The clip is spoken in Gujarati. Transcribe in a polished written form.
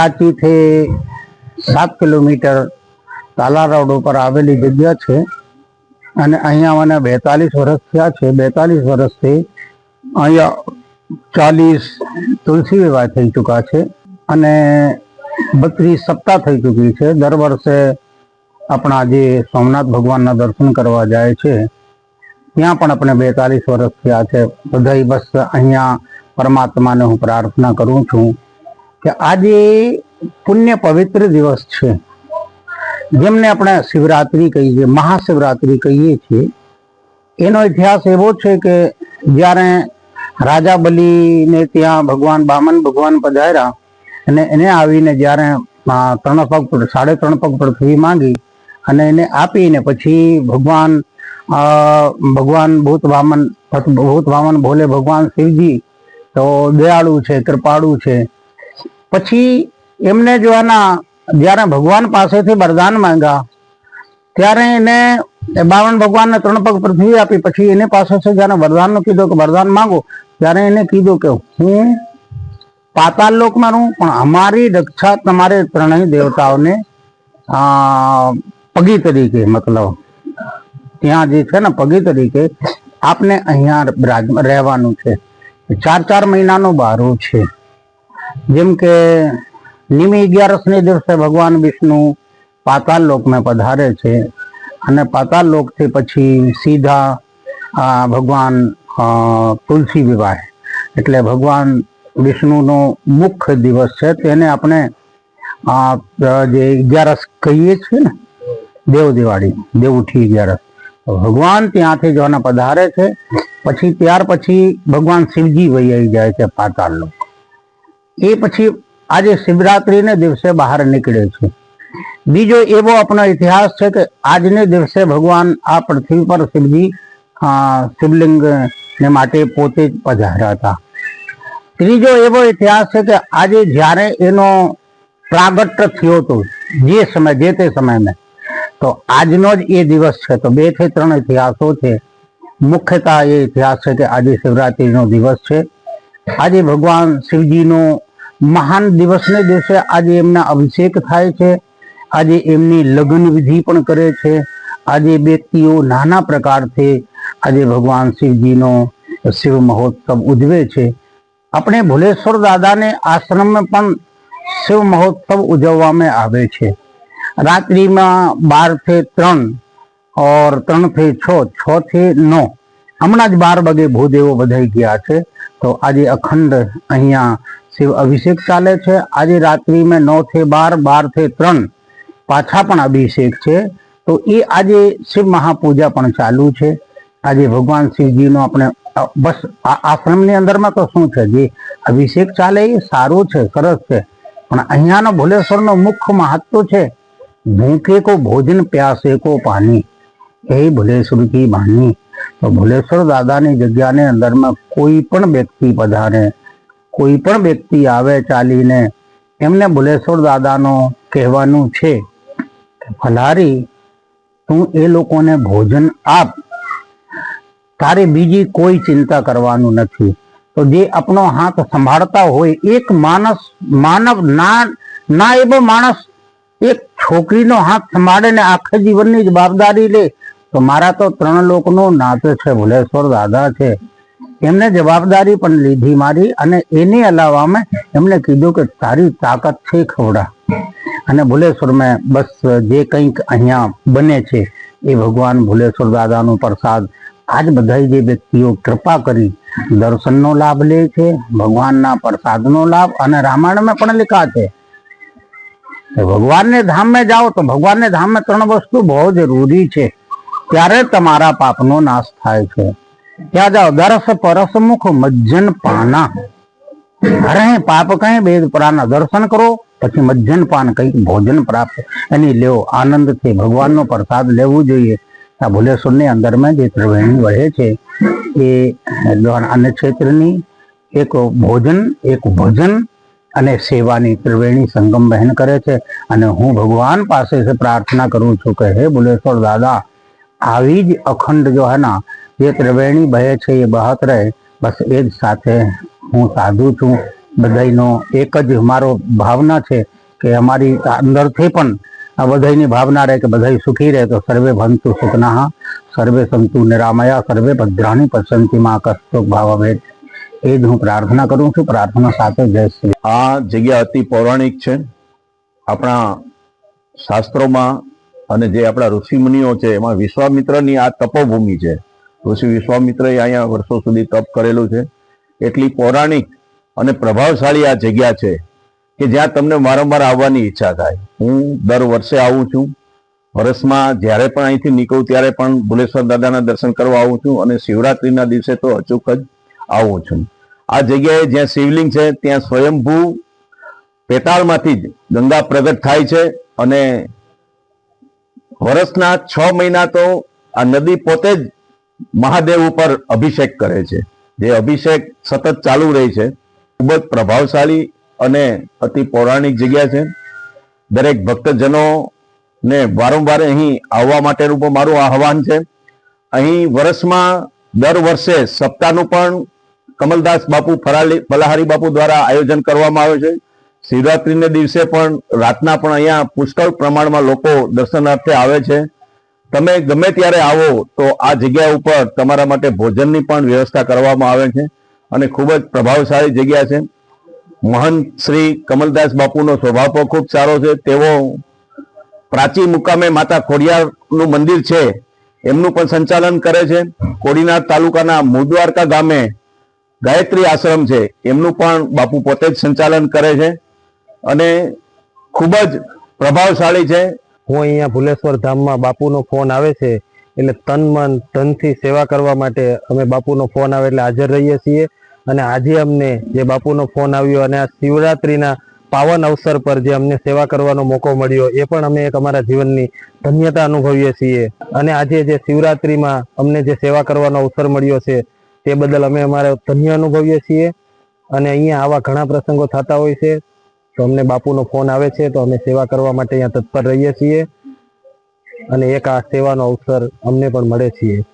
રાંચી થી 7 કિલોમીટર તાલા રોડ ઉપર આવેલી જગ્યા છે અને અહીંયા મને 42 વર્ષ થયા છે। 42 વર્ષથી અહીંયા 40 તુલસી વિવાહ થઈ ચૂક્યા છે અને 32 સપ્તાહ થઈ ચૂકી છે। દર વર્ષે આપણા જે સોમનાથ ભગવાનના દર્શન કરવા જાય છે ત્યાં પણ આપણે 42 વર્ષ થયા છે। બધાય બસ અહીંયા પરમાત્માને હું પ્રાર્થના કરું છું કે આજે પુણ્ય પવિત્ર દિવસ છે, જેમને આપણે શિવરાત્રી કહીએ, મહાશિવરાત્રી કહીએ છીએ। એનો ઇતિહાસ એવો છે કે જ્યારે રાજા બલિને ત્યાં ભગવાન વામન ભગવાન પધાર્યા અને એને આવીને જ્યારે 3.5 પગ પૃથ્વી માંગી અને એને આપીને પછી ભગવાન ભૂત વામન ભોલે ભગવાન શિવજી તો દયાળુ છે, કૃપાળુ છે। પછી એમને જો જ્યારે ભગવાન પાસેથી વરદાન માંગ્યા ત્યારે એને બાવન ભગવાનને 3 પગ પૃથ્વી આપી। પછી એને પાસેથી જ્યારે વરદાનનું કીધું કે વરદાન માંગો, ત્યારે એને કીધું કે હું પાતાળ લોકમાં રહું પણ અમારી રક્ષા તમારે ત્રણેય દેવતાઓને પગી તરીકે, મતલબ ત્યાં જે છે ને પગી તરીકે આપને અહીંયા રહેવાનું છે। 4 મહિનાનો બારો છે। જેમ કે નિમી 11 દિવસે ભગવાન વિષ્ણુ પાતાળ લોકમાં પધારે છે અને પાતાળ લોકથી પછી સીધા ભગવાન તુલસી વિવાહ એટલે ભગવાન વિષ્ણુનો મુખ્ય દિવસ છે, તેને આપણે જે 11 કહીએ છીએ ને, દેવ દિવાળી, દેવઉઠી 11, ભગવાન ત્યાંથી જોવાના પધારે છે। પછી ત્યાર પછી ભગવાન શિવજી વહી જાય છે પાતાળ લોક। એ પછી આજે શિવરાત્રીને દિવસે બહાર નીકળે છે। બીજો એવો આપણો ઇતિહાસ છે કે આજને દિવસે ભગવાન આ પૃથ્વી પર શિવજી શિવલિંગ ને માટે પોતે જ પધાર્યા હતા। ત્રીજો એવો ઇતિહાસ છે કે આજે જ્યારે એનો પ્રાગટ્ય થયો હતો જે તે સમયમાં, તો આજનો જ એ દિવસ છે। તો 2 થી 3 ઇતિહાસો છે। મુખ્યતઃ એ ઇતિહાસ છે કે આજે શિવરાત્રીનો દિવસ છે। આજે ભગવાન શિવજીનો મહાન દિવસને દિવસે આજે એમના અભિષેક થાય છે। આજે એમની લગ્ન વિધિ પણ કરે છે। આજે વ્યક્તિઓ નાના પ્રકારથી આજે ભગવાન શિવજીનો શિવ મહોત્સવ ઉજવે છે। આપણે ભુલેશ્વર દાદાને આશ્રમમાં પણ શિવ મહોત્સવ ઉજવવામાં આવે છે। રાત્રિમાં 12 થી 3 और 3 થી 6, 6 થી 9, હમણાં જ 12 વાગે ભૂદેવો બધાઈ ગયા છે। તો આજે અખંડ અહીંયા શિવ અભિષેક ચાલે છે। આજે રાત્રિમાં 9 થી 12, 12 થી 3 પાછા પણ અભિષેક છે। તો એ આજે શિવ મહાપૂજા પણ ચાલુ છે। આજે ભગવાન શિવજીનો આપણે બસ આશ્રમની અંદરમાં તો શું છે, જે અભિષેક ચાલે એ સારું છે, સરસ છે, પણ અહીંયાનો ભુલેશ્વરનો મુખ્ય મહત્વ છે ભૂखे को भोजन प्यासे को पानी, यही भुलेश्वर की वाणी। तो भुलेश्वर दादाની જગ્યાની અંદરમાં કોઈ પણ વ્યક્તિ પધારે, કોઈ પણ વ્યક્તિ આવે ચાલીને, એમને ભુલેશ્વર દાદાનો કહેવાનું છે કે ફલારી તું એ લોકોને ભોજન આપ, તારે બીજી કોઈ ચિંતા કરવાનું નથી। તો જે આપણો હાથ સંભાળતા હોય એક માનવ ના એવો માણસ એક છોકરીનો હાથ સંભાળે ને આખા જીવનની જવાબદારી લે, તો મારા તો 3 લોકનો નાથ છે, ભુલેશ્વર દાદા છે। એમને જવાબદારી પણ લીધી મારી અને એની અલાવામાં એમને કીધું કે તારી તાકાત છે ખવડા। અને ભુલેશ્વરમાં બસ જે કંઈક અહીંયા બને છે એ ભગવાન ભુલેશ્વર દાદાનો પ્રસાદ। આજ બધા જે વ્યક્તિઓ કૃપા કરી દર્શનનો લાભ લે છે, ભગવાનના પ્રસાદનો લાભ, અને રામાયણમાં પણ લખા છે ભગવાનને ધામ में जाओ तो भगवान ने धाम में 3 वस्तु बहुत जरूरी છે, ત્યારે તમારા પાપનો નાશ થાય છે। ત્યાં જાઓ દરસ પરસ મુખ મજ્જન પાના, અરે પાપ કઈ વેદ પુરાના, દર્શન કરો પછી મજ્જન પાન કંઈક ભોજન પ્રાપ્ત એની લેવો, આનંદથી ભગવાનનો પ્રસાદ લેવું જોઈએ। આ ભુલેશ્વરની અંદરમાં જે ત્રિવેણી વહે છે એ અન્ય ક્ષેત્રની એક ભોજન અને સેવાની ત્રિવેણી સંગમ બહેન કરે છે। અને હું ભગવાન પાસે પ્રાર્થના કરું છું કે હે ભુલેશ્વર દાદા, આવી જ અખંડ જો હે ના જે ત્રિવેણી બહે છે એ બહત રહે, બસ એ જ સાથે હું સાધુ છું। બધાનો એક જ મારો ભાવના છે કે અમારી અંદરથી પણ આ બધાની ભાવના રહે કે બધા સુખી રહે. તો સર્વે ભંતુ સુખના સર્વે સંતુ નિરામયા સર્વે ભદ્રાણી પશ્યંતિ માં કસ્તો ભાવ. એ જ હું પ્રાર્થના કરું છું. પ્રાર્થના સાથે જય શ્રી. આ જગ્યા અતિ પૌરાણિક છે. આપણા શાસ્ત્રોમાં અને જે આપણા ઋષિ મુનિઓ છે એમાં વિશ્વામિત્રની આ તપોભૂમિ છે. ઋષિ વિશ્વામિત્રએ અહીંયા વર્ષો સુધી તપ કરેલું છે. એટલી પૌરાણિક અને પ્રભાવશાળી આ જગ્યા છે કે જ્યાં તમને વારંવાર આવવાની ઈચ્છા થાય. હું દર વર્ષે આવું છું. વર્ષમાં જ્યારે પણ અહીંથી નીકળું ત્યારે પણ ભુલેશ્વર દાદાના દર્શન કરવા આવું છું અને શિવરાત્રીના દિવસે તો અચૂક જ આવું છું. આ જગ્યાએ જ્યાં શિવલિંગ છે ત્યાં સ્વયંભૂ પેટાળમાંથી જ ગંગા પ્રગટ થાય છે અને વર્ષના 6 મહિના તો આ નદી પોતે જ મહાદેવ ઉપર અભિષેક કરે છે. જે અભિષેક સતત ચાલુ રહે છે. ખૂબ જ પ્રભાવશાળી અને અતિ પૌરાણિક જગ્યા છે. દરેક ભક્તજનોને વારંવાર અહીં આવવા માટેનું પણ મારું આહવાન છે. અહીં વર્ષમાં દર વર્ષે સપ્તાહનું પણ કમલદાસ બાપુ ફલાહારી બાપુ દ્વારા આયોજન કરવામાં આવે છે. શિવરાત્રીને દિવસે પણ રાતના પણ અહીંયા પુષ્કળ પ્રમાણમાં લોકો દર્શનાર્થે આવે છે. તમે ગમે ત્યારે આવો તો આ જગ્યા ઉપર તમારા માટે ભોજનની પણ વ્યવસ્થા કરવામાં આવે છે અને ખૂબ જ પ્રભાવશાળી જગ્યા છે. મહંત શ્રી કમલદાસ બાપુનો સ્વભાવ પણ ખૂબ સારો છે. તેઓ પ્રાચી મુકામે માતા ખોડિયારનું મંદિર છે એમનું પણ સંચાલન કરે છે. કોડીનાર તાલુકાના મુદ્વારકા ગામે ગાયત્રી આશ્રમ છે એમનું પણ બાપુ પોતે જ સંચાલન કરે છે અને ખૂબ જ પ્રભાવશાળી છે. હું અહીંયા ભુલેશ્વર ધામમાં બાપુનો ફોન આવે છે એટલે તન મન ધનથી સેવા કરવા માટે અમે બાપુનો ફોન આવે એટલે હાજર રહીએ છીએ. અને આજે અમને જે બાપુનો ફોન આવ્યો અને આ શિવરાત્રિના પાવન અવસર પર જે અમને સેવા કરવાનો મોકો મળ્યો એ પણ અમે એક અમારા જીવનની ધન્યતા અનુભવીએ છીએ. અને આજે જે શિવરાત્રિમાં અમને જે સેવા કરવાનો અવસર મળ્યો છે તે બદલ અમે અમારા ધન્ય અનુભવીએ છીએ. અને અહીંયા આવા ઘણા પ્રસંગો થતા હોય છે તો અમને બાપુનો ફોન આવે છે તો અમે સેવા કરવા માટે અહીંયા તત્પર રહીએ છીએ અને એક આ સેવાનો અવસર અમને પણ મળે છે.